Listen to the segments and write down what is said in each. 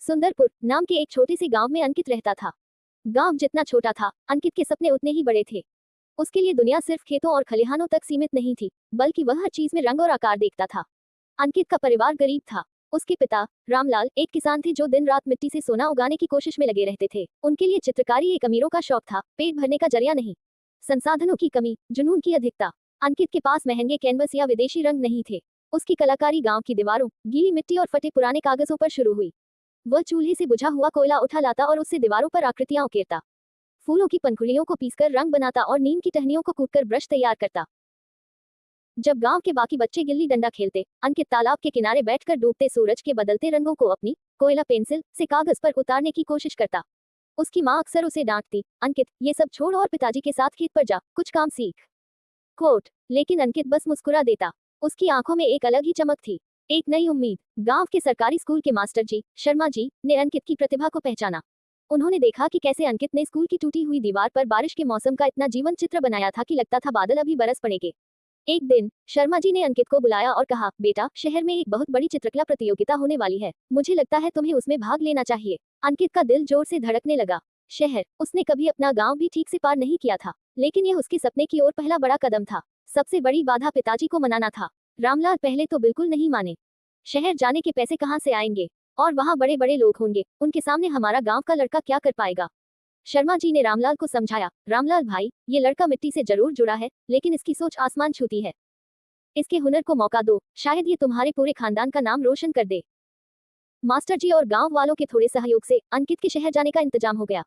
सुंदरपुर नाम के एक छोटे से गांव में अंकित रहता था। गांव जितना छोटा था, अंकित के सपने उतने ही बड़े थे। उसके लिए दुनिया सिर्फ खेतों और खलिहानों तक सीमित नहीं थी, बल्कि वह हर चीज में रंग और आकार देखता था। अंकित का परिवार गरीब था। उसके पिता रामलाल एक किसान थे जो दिन रात मिट्टी से सोना उगाने की कोशिश में लगे रहते थे। उनके लिए चित्रकारी एक अमीरों का शौक था, पेट भरने का जरिया नहीं। संसाधनों की कमी, जुनून की अधिकता। अंकित के पास महंगे कैनवस या विदेशी रंग नहीं थे। उसकी कलाकारी गांव की दीवारों, गीली मिट्टी और फटे पुराने कागजों पर शुरू हुई। वह चूल्हे से बुझा हुआ कोयला उठा लाता और उससे दीवारों पर आकृतियां उकेरता। फूलों की पंखुड़ियों को पीसकर रंग बनाता और नीम की टहनियों को कूटकर ब्रश तैयार करता। जब गांव के बाकी बच्चे गिल्ली डंडा खेलते, अंकित तालाब के किनारे बैठकर डूबते सूरज के बदलते रंगों को अपनी कोयला पेंसिल से कागज पर उतारने की कोशिश करता। उसकी माँ अक्सर उसे डांटती, अंकित ये सब छोड़ और पिताजी के साथ खेत पर जा, कुछ काम सीख। कोट, लेकिन अंकित बस मुस्कुरा देता। उसकी आंखों में एक अलग ही चमक थी, एक नई उम्मीद। गांव के सरकारी स्कूल के मास्टर जी शर्मा जी ने अंकित की प्रतिभा को पहचाना। उन्होंने देखा कि कैसे अंकित ने स्कूल की टूटी हुई दीवार पर बारिश के मौसम का इतना जीवंत चित्र बनाया था कि लगता था बादल अभी बरस पड़ेंगे। एक दिन शर्मा जी ने अंकित को बुलाया और कहा, बेटा, शहर में एक बहुत बड़ी चित्रकला प्रतियोगिता होने वाली है, मुझे लगता है तुम्हें उसमें भाग लेना चाहिए। अंकित का दिल जोर से धड़कने लगा। शहर, उसने कभी अपना गांव भी ठीक से पार नहीं किया था, लेकिन यह उसके सपने की ओर पहला बड़ा कदम था। सबसे बड़ी बाधा पिताजी को मनाना था। रामलाल पहले तो बिल्कुल नहीं माने। शहर जाने के पैसे कहाँ से आएंगे, और वहाँ बड़े बड़े लोग होंगे, उनके सामने हमारा गांव का लड़का क्या कर पाएगा। शर्मा जी ने रामलाल को समझाया, रामलाल भाई, ये लड़का मिट्टी से जरूर जुड़ा है, लेकिन इसकी सोच आसमान छूती है। इसके हुनर को मौका दो, शायद ये तुम्हारे पूरे खानदान का नाम रोशन कर दे। मास्टर जी और गांव वालों के थोड़े सहयोग से अंकित के शहर जाने का इंतजाम हो गया।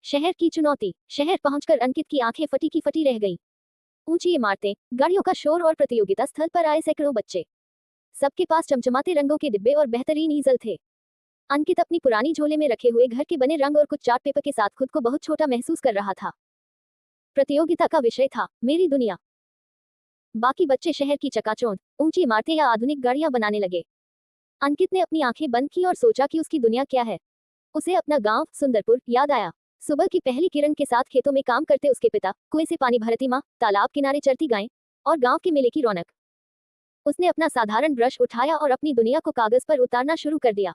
शहर की चुनौती। शहर पहुंचकर अंकित की आंखें फटी की फटी रह गईं। ऊंची इमारतें, गाड़ियों का शोर और प्रतियोगिता स्थल पर आए सैकड़ों बच्चे। सबके पास चमचमाते रंगों के डिब्बे और बेहतरीन ईजल थे। अंकित अपनी पुरानी झोले में रखे हुए घर के बने रंग और कुछ चार्ट पेपर के साथ खुद को बहुत छोटा महसूस कर रहा था। प्रतियोगिता का विषय था मेरी दुनिया। बाकी बच्चे शहर की चकाचौंध, ऊंची इमारतें या आधुनिक गाड़ियां बनाने लगे। अंकित ने अपनी आंखें बंद की और सोचा कि उसकी दुनिया क्या है। उसे अपना गांव सुंदरपुर याद आया। सुबह की पहली किरण के साथ खेतों में काम करते उसके पिता, कुएं से पानी भरती माँ, तालाब किनारे चरती गायें और गांव के मेले की रौनक। उसने अपना साधारण ब्रश उठाया और अपनी दुनिया को कागज पर उतारना शुरू कर दिया।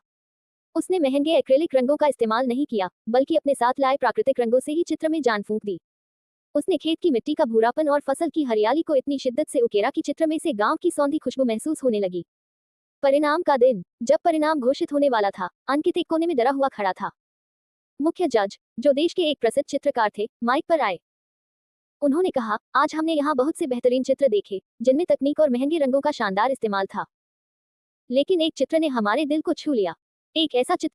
उसने महंगे एक्रेलिक रंगों का इस्तेमाल नहीं किया, बल्कि अपने साथ लाए प्राकृतिक रंगों से ही चित्र में जान फूंक दी। उसने खेत की मिट्टी का भूरापन और फसल की हरियाली को इतनी शिद्दत से उकेरा कि चित्र में से गांव की सौंधी खुशबू महसूस होने लगी। परिणाम का दिन। जब परिणाम घोषित होने वाला था, अंकित एक कोने में डरा हुआ खड़ा था। मुख्य जज, जो देश के एक प्रसिद्ध चित्रकार थे, माइक पर आए। उन्होंने कहा, आज हमने यहाँ बहुत से बेहतरीन चित्र देखे, जिनमें तकनीक और महंगे रंगों का शानदार इस्तेमाल था। लेकिन एक चित्र ने हमारे दिल को छू लिया। एक ऐसा चित्र